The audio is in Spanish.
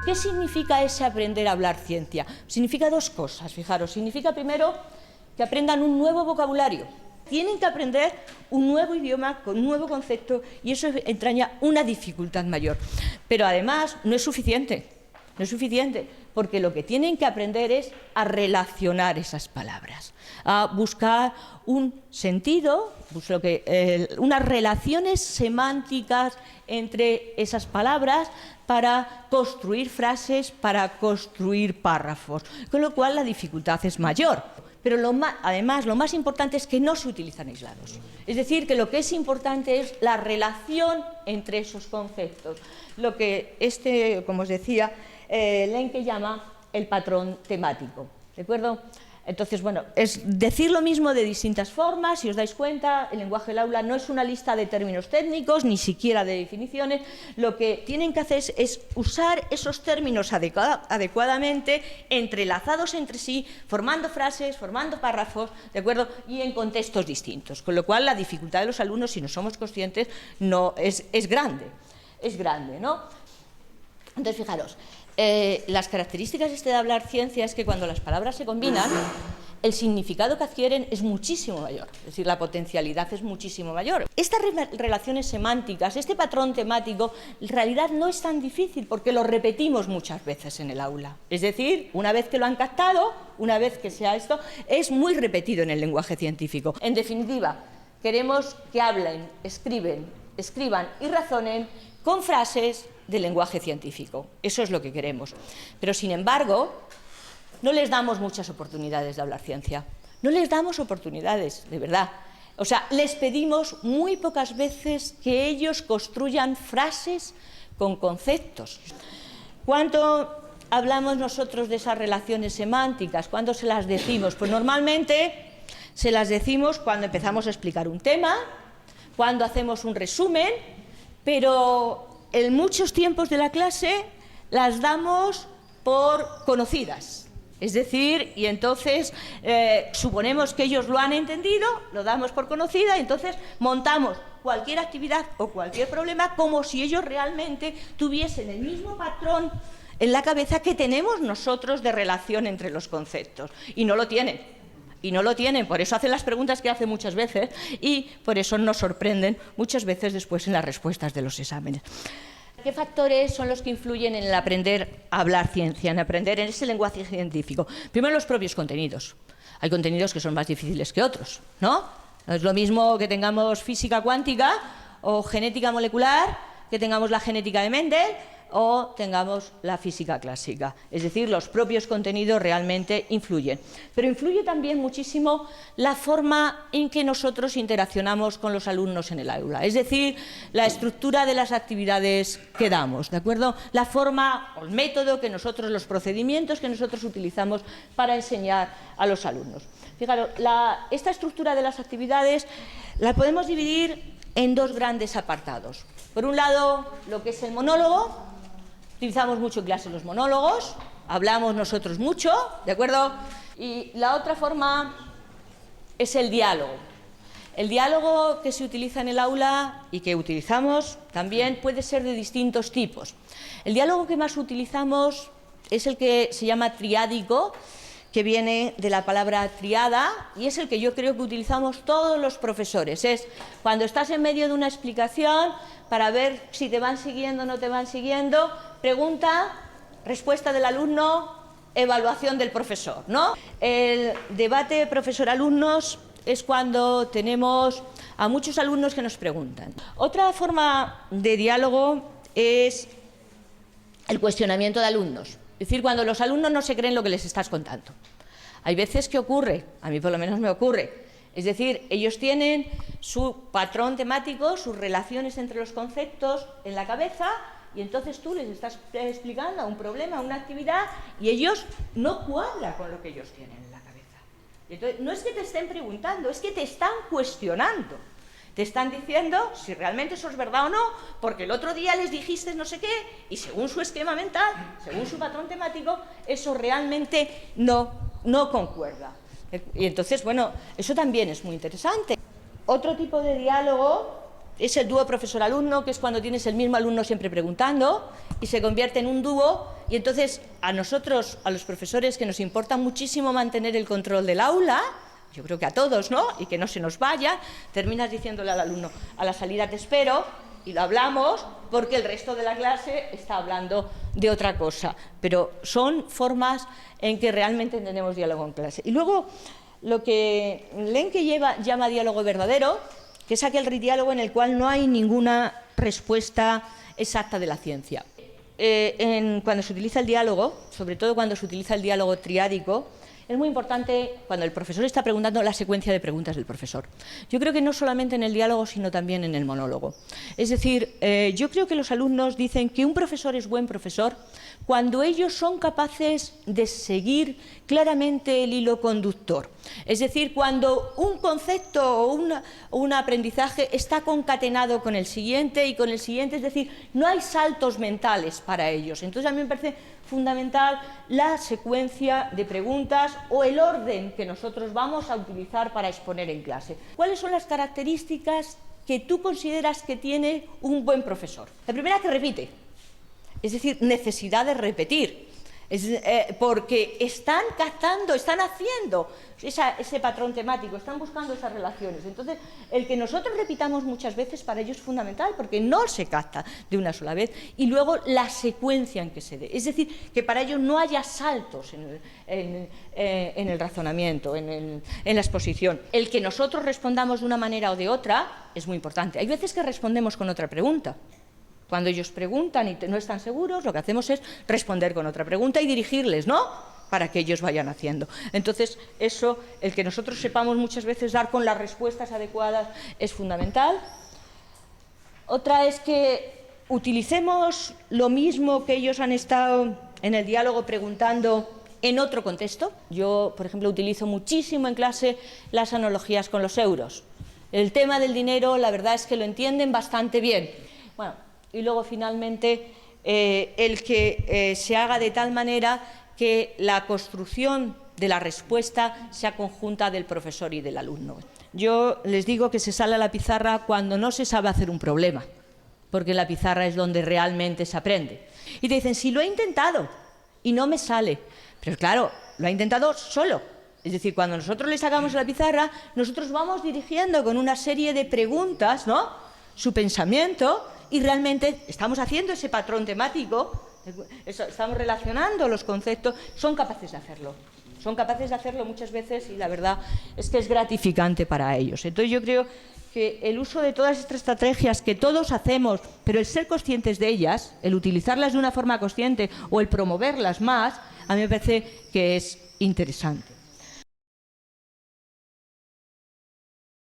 ¿Qué significa ese aprender a hablar ciencia? Significa dos cosas, fijaros. Significa primero que aprendan un nuevo vocabulario. Tienen que aprender un nuevo idioma con un nuevo concepto y eso entraña una dificultad mayor. Pero además no es suficiente. No es suficiente, porque lo que tienen que aprender es a relacionar esas palabras, a buscar un sentido, unas relaciones semánticas entre esas palabras para construir frases, para construir párrafos, con lo cual la dificultad es mayor. Pero además lo más importante es que no se utilizan aislados. Es decir, que lo que es importante es la relación entre esos conceptos. Lo que como os decía, Lenke llama el patrón temático. ¿De acuerdo? Entonces, bueno, es decir lo mismo de distintas formas. Si os dais cuenta, el lenguaje del aula no es una lista de términos técnicos, ni siquiera de definiciones. Lo que tienen que hacer es usar esos términos adecuadamente, entrelazados entre sí, formando frases, formando párrafos, ¿de acuerdo? Y en contextos distintos. Con lo cual, la dificultad de los alumnos, si no somos conscientes, no es grande. Es grande, ¿no? Entonces, fijaros, las características de hablar ciencia es que cuando las palabras se combinan, el significado que adquieren es muchísimo mayor, es decir, la potencialidad es muchísimo mayor. Estas relaciones semánticas, este patrón temático, en realidad no es tan difícil porque lo repetimos muchas veces en el aula. Es decir, una vez que lo han captado, una vez que sea esto, es muy repetido en el lenguaje científico. En definitiva, queremos que hablen, escriban y razonen con frases del lenguaje científico. Eso es lo que queremos. Pero, sin embargo, no les damos muchas oportunidades de hablar ciencia. No les damos oportunidades, de verdad. O sea, les pedimos muy pocas veces que ellos construyan frases con conceptos. ¿Cuánto hablamos nosotros de esas relaciones semánticas? ¿Cuándo se las decimos? Pues normalmente se las decimos cuando empezamos a explicar un tema, cuando hacemos un resumen, pero en muchos tiempos de la clase las damos por conocidas. Es decir, y entonces suponemos que ellos lo han entendido, lo damos por conocida y entonces montamos cualquier actividad o cualquier problema como si ellos realmente tuviesen el mismo patrón en la cabeza que tenemos nosotros de relación entre los conceptos. Y no lo tienen. Y no lo tienen, por eso hacen las preguntas que hacen muchas veces y por eso nos sorprenden muchas veces después en las respuestas de los exámenes. ¿Qué factores son los que influyen en el aprender a hablar ciencia, en aprender en ese lenguaje científico? Primero, los propios contenidos. Hay contenidos que son más difíciles que otros, ¿no? No es lo mismo que tengamos física cuántica o genética molecular, que tengamos la genética de Mendel o tengamos la física clásica. Es decir, los propios contenidos realmente influyen. Pero influye también muchísimo la forma en que nosotros interaccionamos con los alumnos en el aula. Es decir, la estructura de las actividades que damos, ¿de acuerdo? La forma o el método que nosotros, los procedimientos que nosotros utilizamos para enseñar a los alumnos. Fijaros, esta estructura de las actividades la podemos dividir en dos grandes apartados. Por un lado, lo que es el monólogo. Utilizamos mucho en clase los monólogos, hablamos nosotros mucho, ¿de acuerdo? Y la otra forma es el diálogo. El diálogo que se utiliza en el aula y que utilizamos también puede ser de distintos tipos. El diálogo que más utilizamos es el que se llama triádico, que viene de la palabra triada y es el que yo creo que utilizamos todos los profesores. Es cuando estás en medio de una explicación para ver si te van siguiendo o no te van siguiendo, pregunta, respuesta del alumno, evaluación del profesor, ¿no? El debate profesor-alumnos es cuando tenemos a muchos alumnos que nos preguntan. Otra forma de diálogo es el cuestionamiento de alumnos. Es decir, cuando los alumnos no se creen lo que les estás contando. Hay veces que ocurre, a mí por lo menos me ocurre, es decir, ellos tienen su patrón temático, sus relaciones entre los conceptos en la cabeza y entonces tú les estás explicando un problema, una actividad y ellos no cuadran con lo que ellos tienen en la cabeza. Y entonces, no es que te estén preguntando, es que te están cuestionando. Te están diciendo si realmente eso es verdad o no, porque el otro día les dijiste no sé qué, y según su esquema mental, según su patrón temático, eso realmente no concuerda. Y entonces, bueno, eso también es muy interesante. Otro tipo de diálogo es el dúo profesor-alumno, que es cuando tienes el mismo alumno siempre preguntando y se convierte en un dúo, y entonces a nosotros, a los profesores, que nos importa muchísimo mantener el control del aula, yo creo que a todos, ¿no?, y que no se nos vaya, terminas diciéndole al alumno, a la salida te espero, y lo hablamos porque el resto de la clase está hablando de otra cosa. Pero son formas en que realmente tenemos diálogo en clase. Y luego, lo que Lenke llama diálogo verdadero, que es aquel diálogo en el cual no hay ninguna respuesta exacta de la ciencia. Cuando se utiliza el diálogo, sobre todo cuando se utiliza el diálogo triádico, es muy importante, cuando el profesor está preguntando, la secuencia de preguntas del profesor. Yo creo que no solamente en el diálogo, sino también en el monólogo. Es decir, yo creo que los alumnos dicen que un profesor es buen profesor cuando ellos son capaces de seguir claramente el hilo conductor. Es decir, cuando un concepto o un aprendizaje está concatenado con el siguiente y con el siguiente, es decir, no hay saltos mentales para ellos. Entonces, a mí me parece fundamental la secuencia de preguntas o el orden que nosotros vamos a utilizar para exponer en clase. ¿Cuáles son las características que tú consideras que tiene un buen profesor? La primera, que repite, es decir, necesidad de repetir, porque están captando, están haciendo ese patrón temático, están buscando esas relaciones. Entonces, el que nosotros repitamos muchas veces para ellos es fundamental, porque no se capta de una sola vez, y luego la secuencia en que se dé, es decir, que para ellos no haya saltos en el razonamiento, en la exposición. El que nosotros respondamos de una manera o de otra es muy importante. Hay veces que respondemos con otra pregunta. Cuando ellos preguntan y no están seguros, lo que hacemos es responder con otra pregunta y dirigirles, ¿no?, para que ellos vayan haciendo. Entonces, eso, el que nosotros sepamos muchas veces dar con las respuestas adecuadas es fundamental. Otra es que utilicemos lo mismo que ellos han estado en el diálogo preguntando en otro contexto. Yo, por ejemplo, utilizo muchísimo en clase las analogías con los euros. El tema del dinero, la verdad es que lo entienden bastante bien. Bueno, y luego, finalmente, el que se haga de tal manera que la construcción de la respuesta sea conjunta del profesor y del alumno. Yo les digo que se sale a la pizarra cuando no se sabe hacer un problema, porque la pizarra es donde realmente se aprende. Y te dicen, sí, lo he intentado y no me sale. Pero claro, lo ha intentado solo. Es decir, cuando nosotros le sacamos la pizarra, nosotros vamos dirigiendo con una serie de preguntas, ¿no?, su pensamiento, y realmente estamos haciendo ese patrón temático, estamos relacionando los conceptos, son capaces de hacerlo. Son capaces de hacerlo muchas veces, y la verdad es que es gratificante para ellos. Entonces, yo creo que el uso de todas estas estrategias que todos hacemos, pero el ser conscientes de ellas, el utilizarlas de una forma consciente o el promoverlas más, a mí me parece que es interesante.